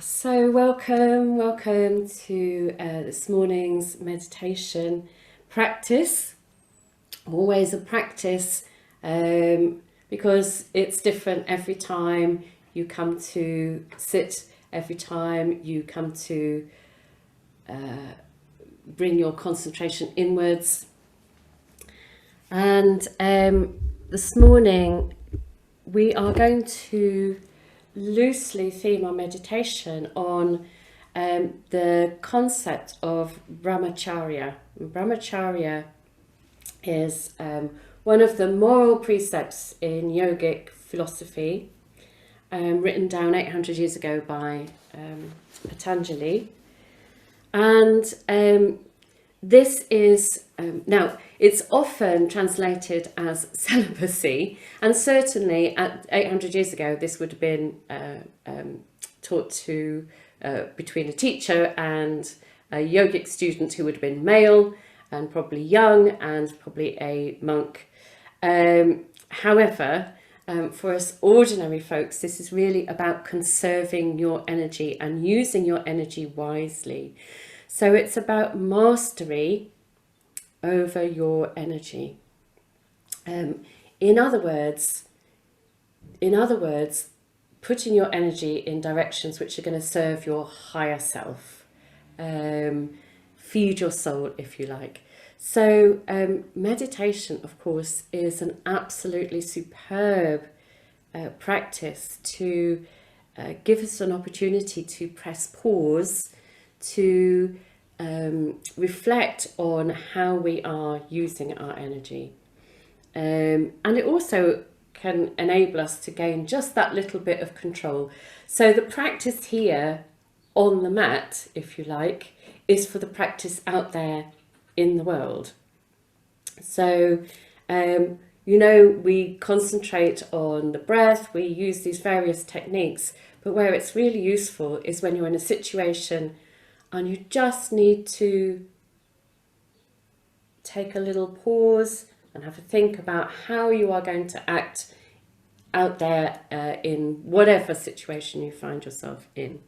So welcome to this morning's meditation practice. Always a practice because it's different every time you come to sit, every time you come to bring your concentration inwards. And this morning we are going to loosely theme our meditation on the concept of Bramacharya. Bramacharya is one of the moral precepts in yogic philosophy, written down 800 years ago by Patanjali. And this is, now it's often translated as celibacy, and certainly at 800 years ago this would have been taught to between a teacher and a yogic student who would have been male and probably young and probably a monk. However, for us ordinary folks, this is really about conserving your energy and using your energy wisely. So it's about mastery over your energy. In other words, putting your energy in directions which are going to serve your higher self, feed your soul, if you like. So meditation, of course, is an absolutely superb practice to give us an opportunity to press pause, to reflect on how we are using our energy. And it also can enable us to gain just that little bit of control. So the practice here on the mat, if you like, is for the practice out there in the world. So, we concentrate on the breath, we use these various techniques, but where it's really useful is when you're in a situation and you just need to take a little pause and have a think about how you are going to act out there in whatever situation you find yourself in.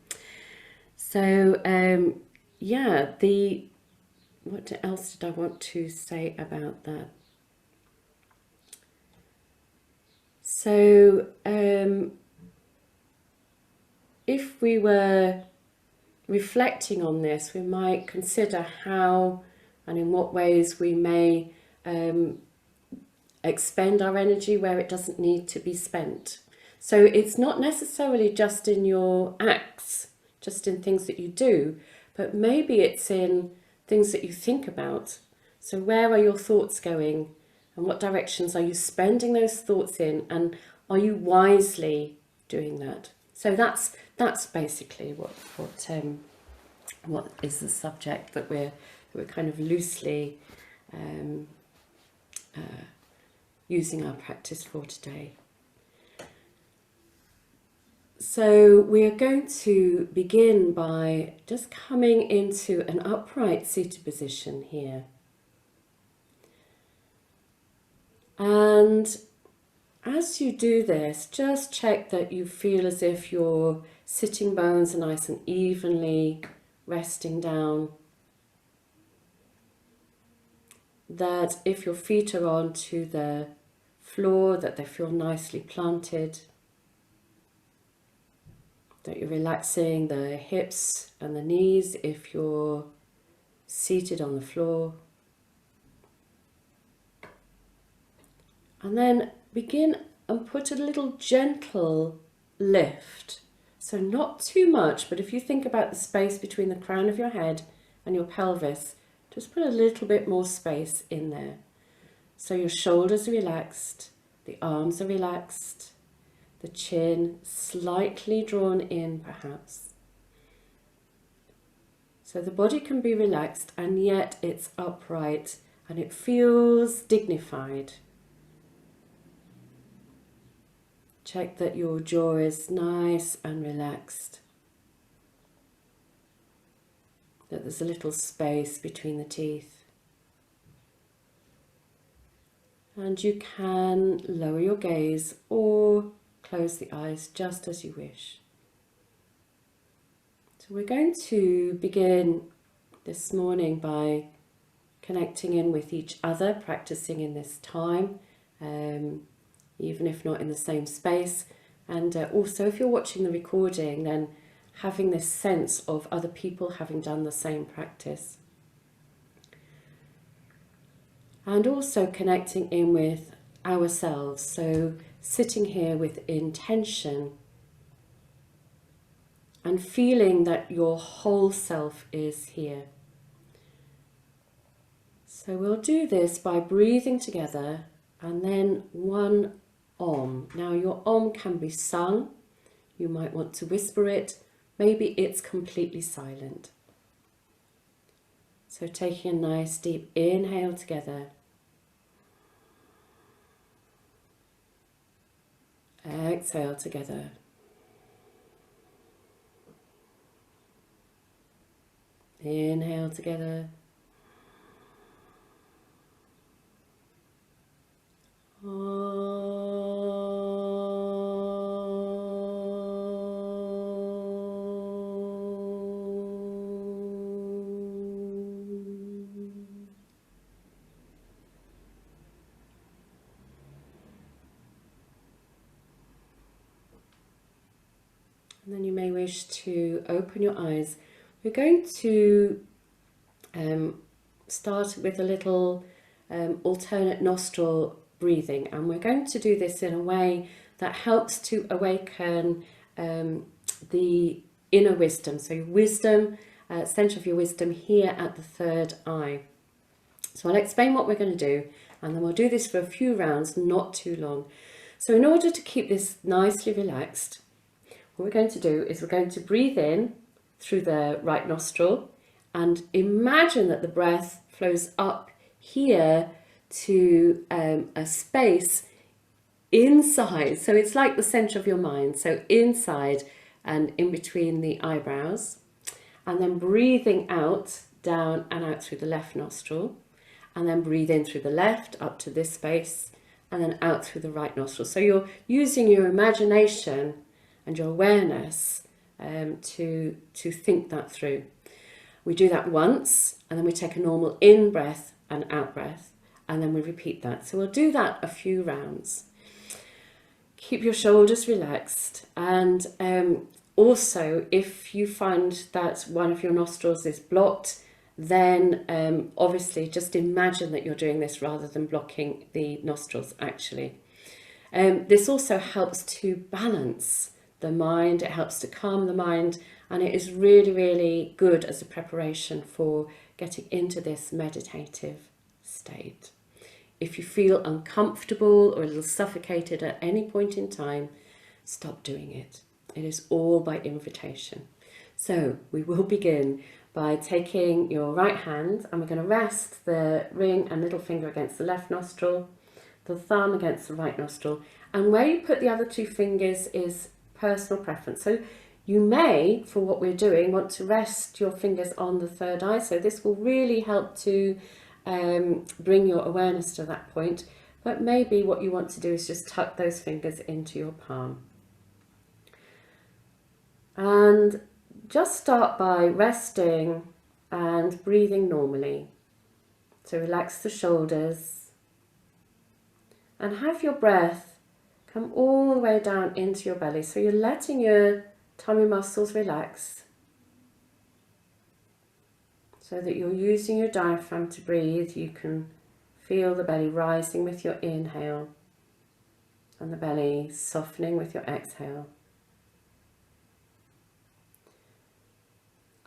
So, what else did I want to say about that? So, if we were reflecting on this, we might consider how and in what ways we may expend our energy where it doesn't need to be spent. So it's not necessarily just in your acts, just in things that you do, but maybe it's in things that you think about. So where are your thoughts going, and what directions are you spending those thoughts in, and are you wisely doing that? So that's basically what is the subject that we're kind of loosely using our practice for today. So we are going to begin by just coming into an upright seated position here. And as you do this, just check that you feel as if your sitting bones are nice and evenly resting down. That if your feet are onto the floor, that they feel nicely planted. That you're relaxing the hips and the knees if you're seated on the floor. And then begin and put a little gentle lift. So not too much, but if you think about the space between the crown of your head and your pelvis, just put a little bit more space in there. So your shoulders are relaxed, the arms are relaxed, the chin slightly drawn in perhaps. So the body can be relaxed and yet it's upright and it feels dignified. Check that your jaw is nice and relaxed. That there's a little space between the teeth. And you can lower your gaze or close the eyes just as you wish. So we're going to begin this morning by connecting in with each other, practicing in this time, even if not in the same space. And also, if you're watching the recording, then having this sense of other people having done the same practice. And also connecting in with ourselves. So sitting here with intention and feeling that your whole self is here. So we'll do this by breathing together and then one Om. Now your Om can be sung. You might want to whisper it. Maybe it's completely silent. So taking a nice deep inhale together. Exhale together. Inhale together. And then you may wish to open your eyes. We're going to start with a little alternate nostril breathing, and we're going to do this in a way that helps to awaken the inner wisdom. So your wisdom, centre of your wisdom here at the third eye. So I'll explain what we're going to do, and then we'll do this for a few rounds, not too long. So in order to keep this nicely relaxed, what we're going to do is we're going to breathe in through the right nostril and imagine that the breath flows up here to a space inside. So it's like the centre of your mind. So inside and in between the eyebrows. And then breathing out, down and out through the left nostril. And then breathe in through the left up to this space. And then out through the right nostril. So you're using your imagination and your awareness to think that through. We do that once, and then we take a normal in breath and out breath, and then we repeat that. So we'll do that a few rounds. Keep your shoulders relaxed, and also if you find that one of your nostrils is blocked, then obviously just imagine that you're doing this rather than blocking the nostrils actually. This also helps to balance the mind, it helps to calm the mind, and it is really, really good as a preparation for getting into this meditative state. If you feel uncomfortable or a little suffocated at any point in time, stop doing it. It is all by invitation. So we will begin by taking your right hand, and we're going to rest the ring and little finger against the left nostril, the thumb against the right nostril, and where you put the other two fingers is personal preference. So you may, for what we're doing, want to rest your fingers on the third eye. So this will really help to bring your awareness to that point. But maybe what you want to do is just tuck those fingers into your palm. And just start by resting and breathing normally. So relax the shoulders and have your breath come all the way down into your belly. So you're letting your tummy muscles relax so that you're using your diaphragm to breathe. You can feel the belly rising with your inhale and the belly softening with your exhale.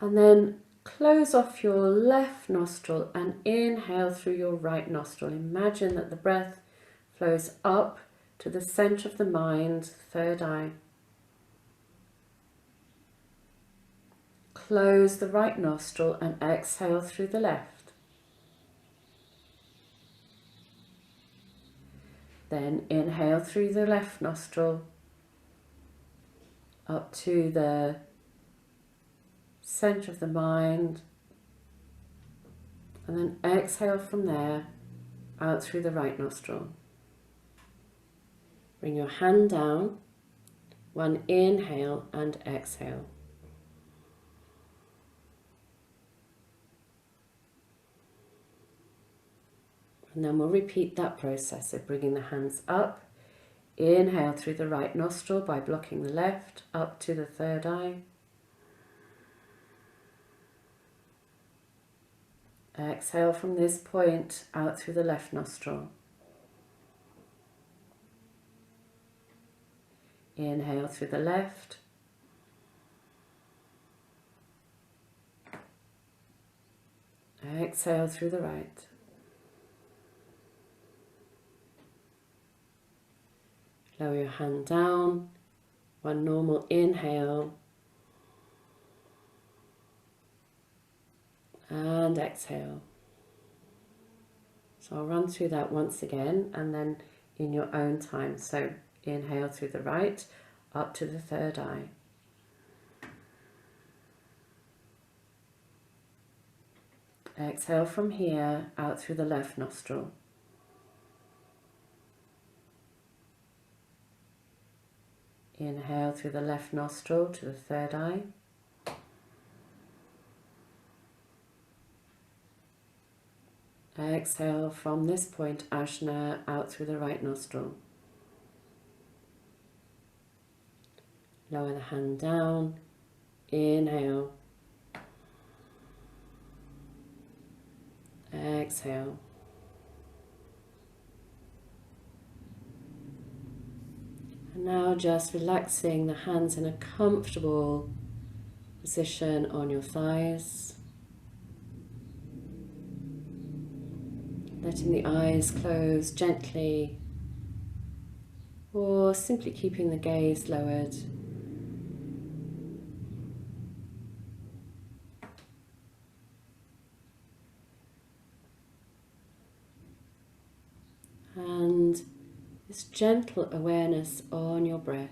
And then close off your left nostril and inhale through your right nostril. Imagine that the breath flows up to the centre of the mind, third eye. Close the right nostril and exhale through the left. Then inhale through the left nostril up to the centre of the mind, and then exhale from there out through the right nostril. Bring your hand down, one inhale and exhale. And then we'll repeat that process of bringing the hands up. Inhale through the right nostril by blocking the left, up to the third eye. Exhale from this point out through the left nostril. Inhale through the left. Exhale through the right. Lower your hand down. One normal inhale. And exhale. So I'll run through that once again and then in your own time. So inhale through the right, up to the third eye. Exhale from here, out through the left nostril. Inhale through the left nostril to the third eye. Exhale from this point, Ajna, out through the right nostril. Lower the hand down. Inhale. Exhale. And now just relaxing the hands in a comfortable position on your thighs. Letting the eyes close gently, or simply keeping the gaze lowered. And this gentle awareness on your breath.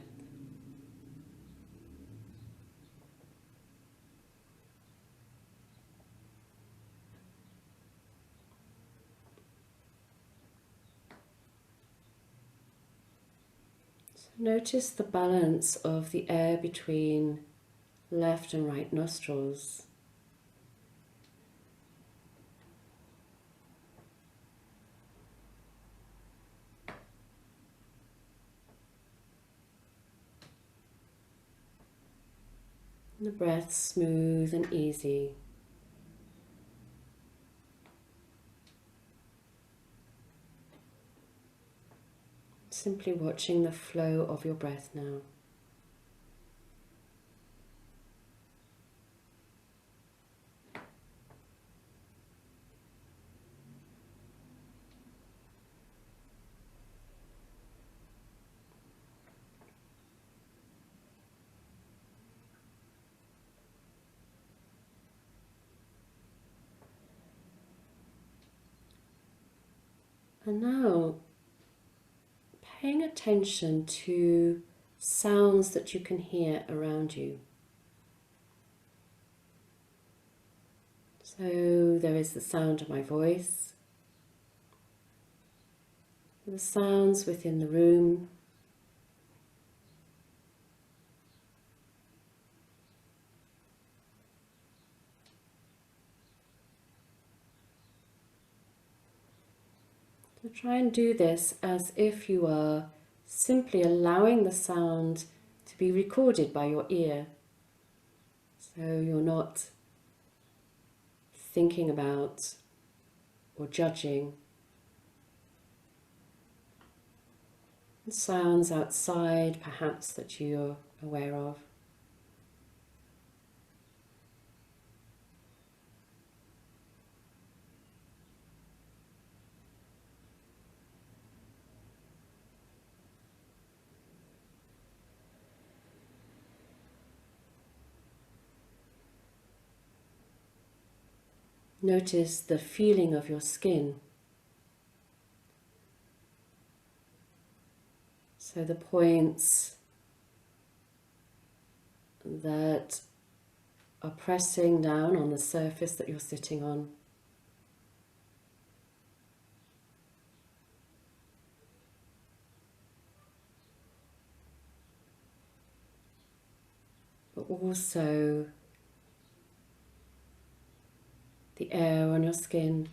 Notice the balance of the air between left and right nostrils. And the breath smooth and easy. Simply watching the flow of your breath now. And now, paying attention to sounds that you can hear around you. So there is the sound of my voice, the sounds within the room, so try and do this as if you are simply allowing the sound to be recorded by your ear. So you're not thinking about or judging the sounds outside, perhaps, that you're aware of. Notice the feeling of your skin. So the points that are pressing down on the surface that you're sitting on. But also the air on your skin.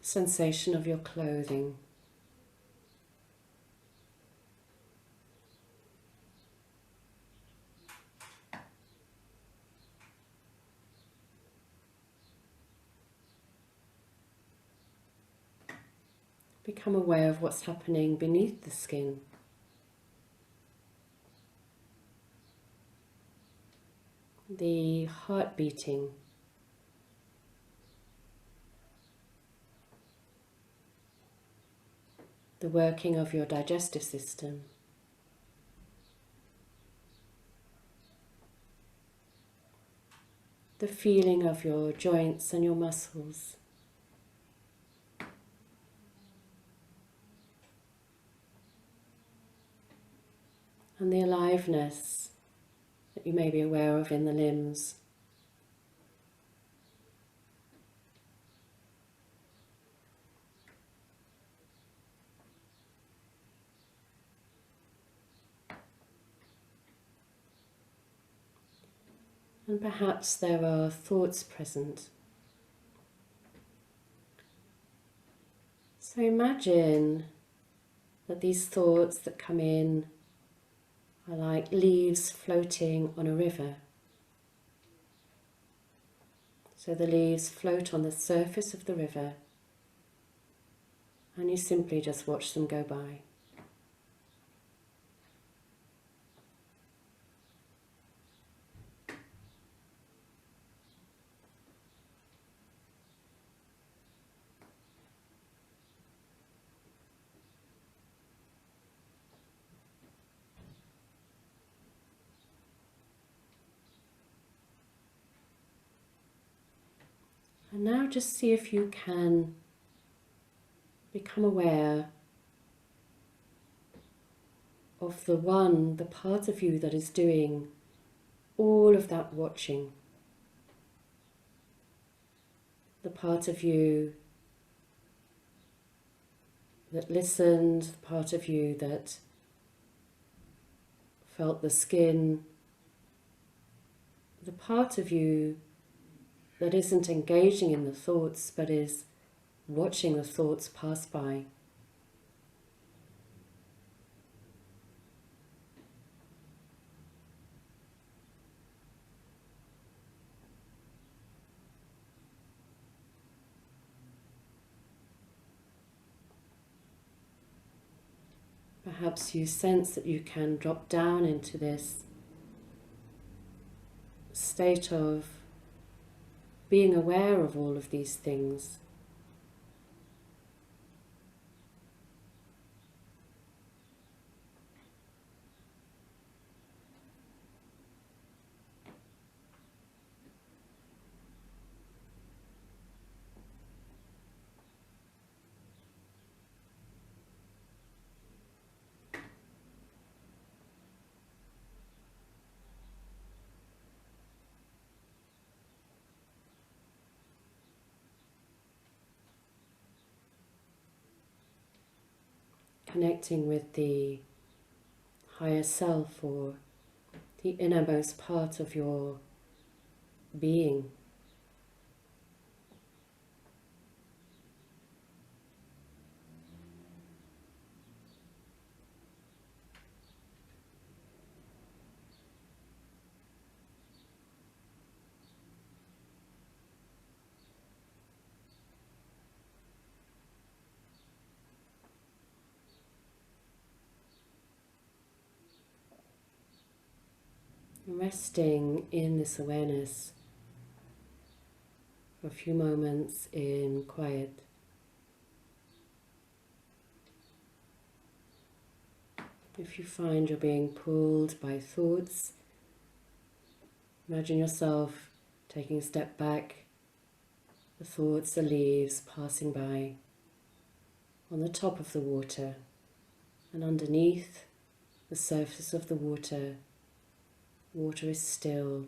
sensation of your clothing. Become aware of what's happening beneath the skin. The heart beating. The working of your digestive system. The feeling of your joints and your muscles. And the aliveness that you may be aware of in the limbs. And perhaps there are thoughts present. So imagine that these thoughts that come in are like leaves floating on a river. So the leaves float on the surface of the river and you simply just watch them go by. And now just see if you can become aware of the part of you that is doing all of that watching. The part of you that listened, the part of you that felt the skin, the part of you that isn't engaging in the thoughts but is watching the thoughts pass by. Perhaps you sense that you can drop down into this state of being aware of all of these things. Connecting with the higher self or the innermost part of your being. Resting in this awareness for a few moments in quiet. If you find you're being pulled by thoughts, imagine yourself taking a step back, the thoughts, the leaves passing by on the top of the water, and underneath the surface of the water, water is still.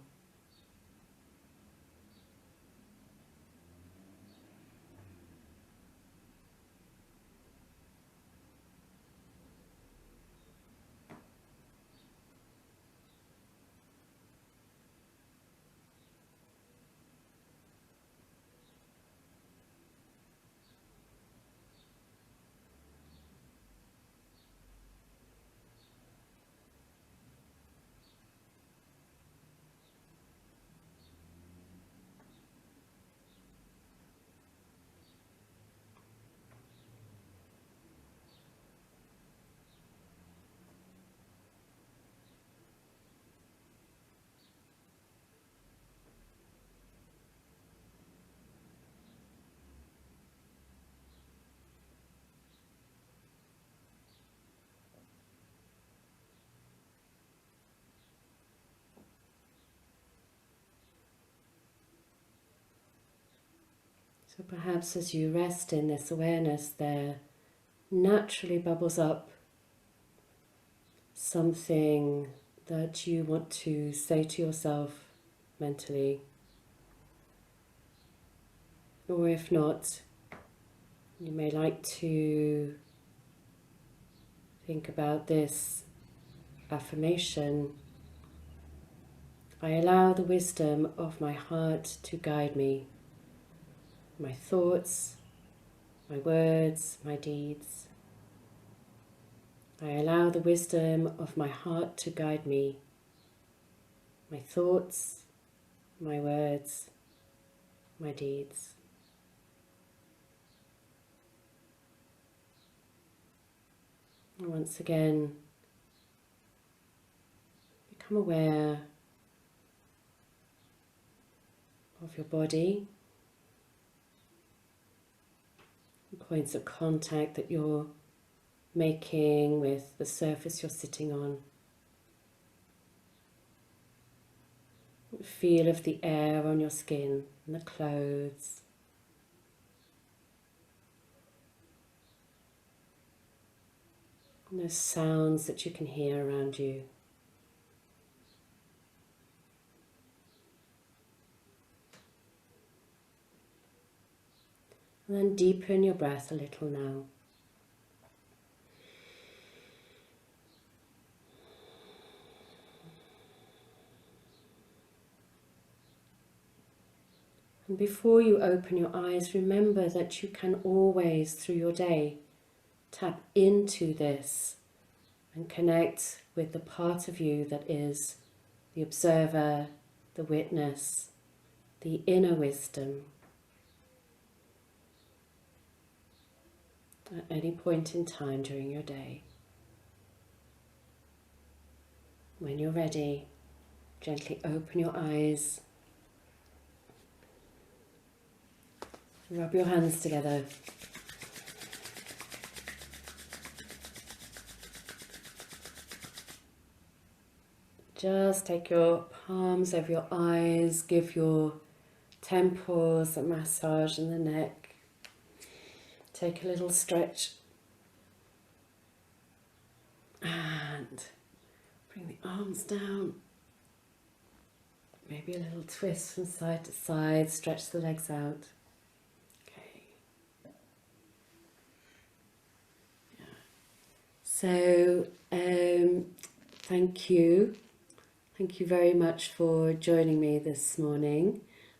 So perhaps as you rest in this awareness, there naturally bubbles up something that you want to say to yourself mentally. Or if not, you may like to think about this affirmation: I allow the wisdom of my heart to guide me, my thoughts, my words, my deeds. I allow the wisdom of my heart to guide me, my thoughts, my words, my deeds. And once again, become aware of your body, the points of contact that you're making with the surface you're sitting on. The feel of the air on your skin and the clothes. And those sounds that you can hear around you. And then deepen your breath a little now. And before you open your eyes, remember that you can always, through your day, tap into this and connect with the part of you that is the observer, the witness, the inner wisdom. At any point in time during your day. When you're ready, gently open your eyes. Rub your hands together. Just take your palms over your eyes, give your temples a massage in the neck. Take a little stretch. And bring the arms down. Maybe a little twist from side to side, stretch the legs out. So, thank you. Thank you very much for joining me this morning.